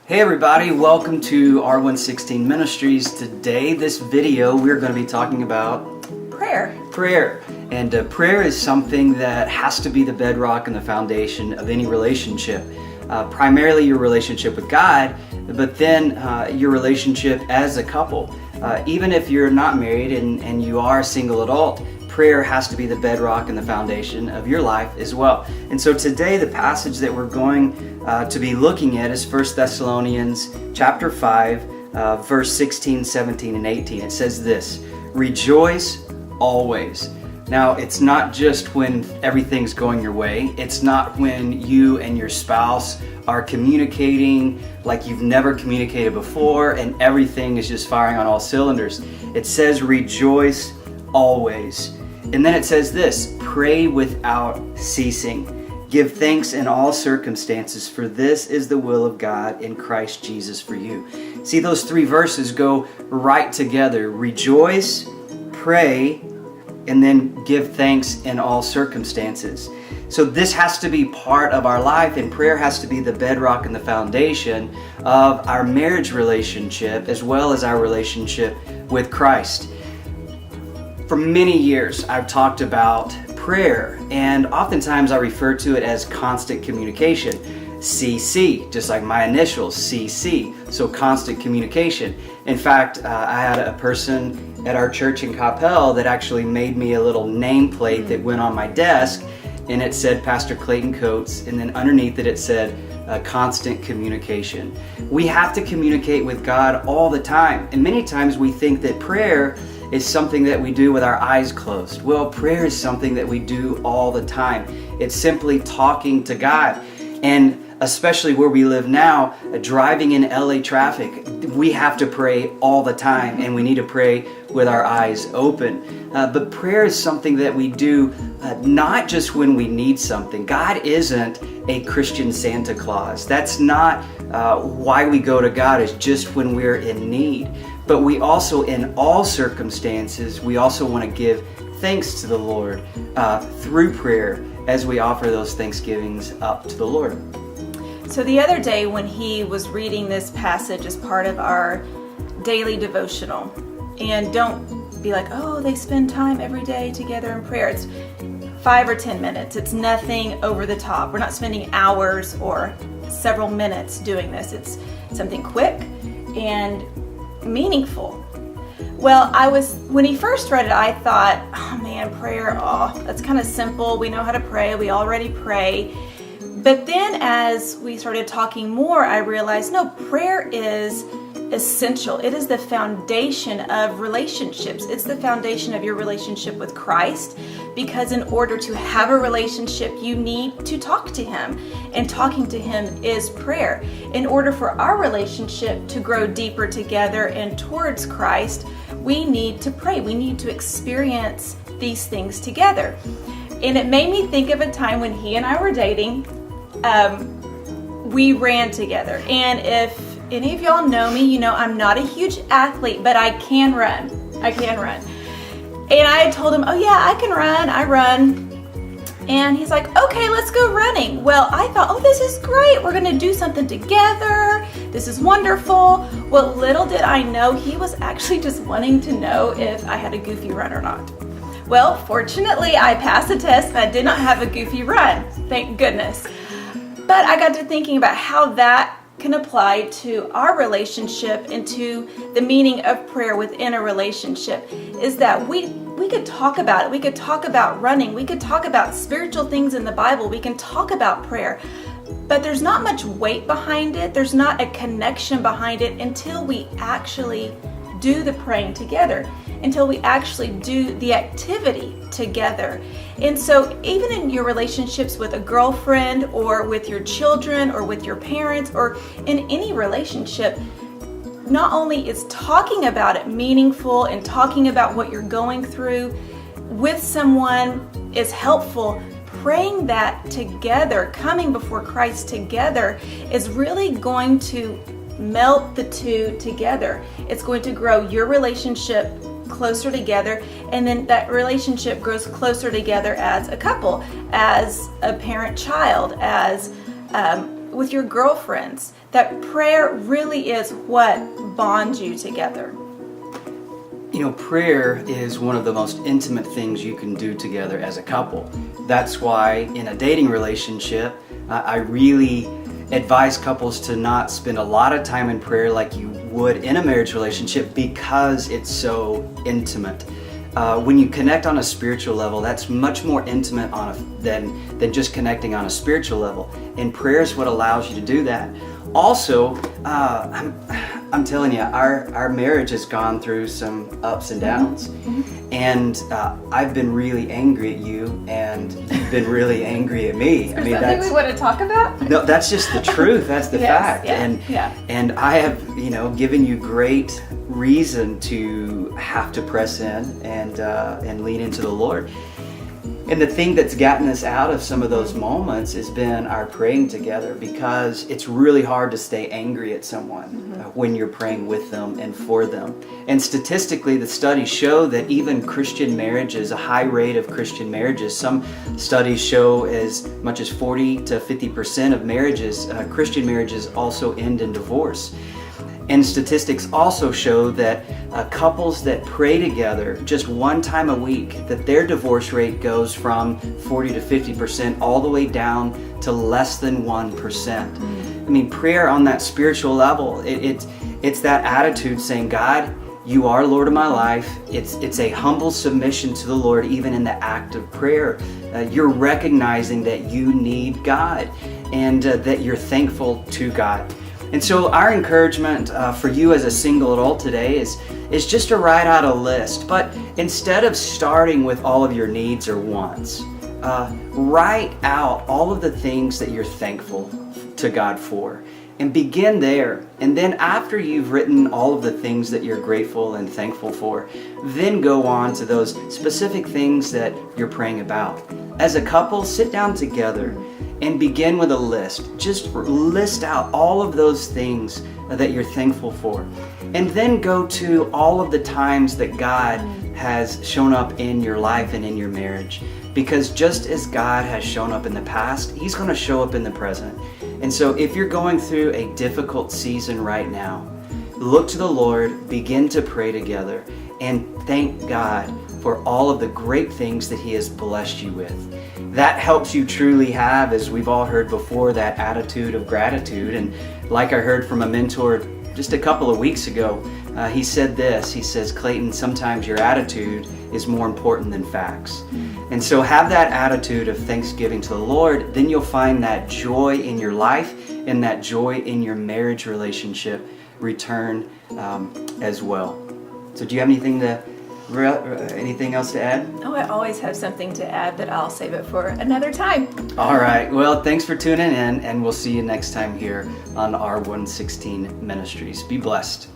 Hey everybody, welcome to R116 Ministries. Today, this video, we're going to be talking about prayer. And prayer is something that has to be the bedrock and the foundation of any relationship. Primarily your relationship with God, but then your relationship as a couple. Even if you're not married and you are a single adult, prayer has to be the bedrock and the foundation of your life as well. And so today the passage that we're going to be looking at is 1 Thessalonians chapter 5, verse 16, 17, and 18. It says this: rejoice always. Now, it's not just when everything's going your way. It's not when you and your spouse are communicating like you've never communicated before and everything is just firing on all cylinders. It says rejoice always. And then it says this: pray without ceasing. Give thanks in all circumstances, for this is the will of God in Christ Jesus for you. See, those three verses go right together. Rejoice, pray, and then give thanks in all circumstances. So this has to be part of our life, and prayer has to be the bedrock and the foundation of our marriage relationship as well as our relationship with Christ. For many years, I've talked about prayer, and oftentimes I refer to it as constant communication. CC, just like my initials, CC, so constant communication. In fact, I had a person at our church in Coppell that actually made me a little nameplate that went on my desk, and it said Pastor Clayton Coates, and then underneath it said constant communication. We have to communicate with God all the time, and many times we think that prayer is something that we do with our eyes closed. Well, prayer is something that we do all the time. It's simply talking to God. And especially where we live now, driving in LA traffic, we have to pray all the time, and we need to pray with our eyes open. But prayer is something that we do not just when we need something. God isn't a Christian Santa Claus. That's not why we go to God, is just when we're in need. But we also, in all circumstances, we also want to give thanks to the Lord through prayer as we offer those thanksgivings up to the Lord. So the other day when he was reading this passage as part of our daily devotional, and don't be like, oh, they spend time every day together in prayer. It's 5 or 10 minutes. It's nothing over the top. We're not spending hours or several minutes doing this. It's something quick and meaningful. Well, when he first read it, I thought, oh man, prayer, that's kind of simple. We know how to pray. We already pray. But then as we started talking more, I realized, no, prayer is essential. It is the foundation of relationships. It's the foundation of your relationship with Christ, because in order to have a relationship, you need to talk to Him, and talking to Him is prayer. In order for our relationship to grow deeper together and towards Christ, we need to pray. We need to experience these things together. And it made me think of a time when he and I were dating. We ran together, and if any of y'all know me, you know I'm not a huge athlete, but I can run. And I had told him, oh yeah, I run. And he's like, okay, let's go running. Well, I thought, oh, this is great. We're gonna do something together. This is wonderful. Well, little did I know, he was actually just wanting to know if I had a goofy run or not. Well, fortunately, I passed the test and I did not have a goofy run. Thank goodness. But I got to thinking about how that can apply to our relationship and to the meaning of prayer within a relationship, is that we could talk about it. We could talk about running. We could talk about spiritual things in the Bible. We can talk about prayer. But there's not much weight behind it. There's not a connection behind it until we actually do the praying together, until we actually do the activity together. And so even in your relationships with a girlfriend or with your children or with your parents or in any relationship, not only is talking about it meaningful and talking about what you're going through with someone is helpful, praying that together, coming before Christ together, is really going to melt the two together. It's going to grow your relationship closer together, and then that relationship grows closer together as a couple, as a parent-child, as with your girlfriends, that prayer really is what bonds you together. You know, prayer is one of the most intimate things you can do together as a couple. That's why in a dating relationship, I really advise couples to not spend a lot of time in prayer like you would in a marriage relationship, because it's so intimate. When you connect on a spiritual level, that's much more intimate than just connecting on a spiritual level. And prayer is what allows you to do that. Also, I'm telling you, our marriage has gone through some ups and downs. And I've been really angry at you, and you've been really angry at me. Is that something we want to talk about? No, that's just the truth. That's the fact. Yeah, And I have, given you great reason to have to press in and lean into the Lord. And the thing that's gotten us out of some of those moments has been our praying together, because it's really hard to stay angry at someone when you're praying with them and for them. And statistically, the studies show that even Christian marriages, a high rate of Christian marriages, some studies show as much as 40 to 50% of marriages, Christian marriages, also end in divorce. And statistics also show that couples that pray together just one time a week, that their divorce rate goes from 40 to 50% all the way down to less than 1%. I mean, prayer on that spiritual level, it's that attitude saying, God, you are Lord of my life. It's a humble submission to the Lord, even in the act of prayer. You're recognizing that you need God, and that you're thankful to God. And so our encouragement for you as a single adult today is just to write out a list. But instead of starting with all of your needs or wants, write out all of the things that you're thankful to God for. And begin there. And then after you've written all of the things that you're grateful and thankful for, then go on to those specific things that you're praying about. As a couple, sit down together and begin with a list. Just list out all of those things that you're thankful for. And then go to all of the times that God has shown up in your life and in your marriage. Because just as God has shown up in the past, He's going to show up in the present. And so if you're going through a difficult season right now, look to the Lord, begin to pray together, and thank God for all of the great things that He has blessed you with. That helps you truly have, as we've all heard before, that attitude of gratitude. And like I heard from a mentor just a couple of weeks ago, he said this, he says, Clayton, sometimes your attitude is more important than facts. And so have that attitude of thanksgiving to the Lord, then you'll find that joy in your life and that joy in your marriage relationship return as well. So do you have anything else to add? Oh, I always have something to add, but I'll save it for another time. All right. Well, thanks for tuning in, and we'll see you next time here on R116 Ministries. Be blessed.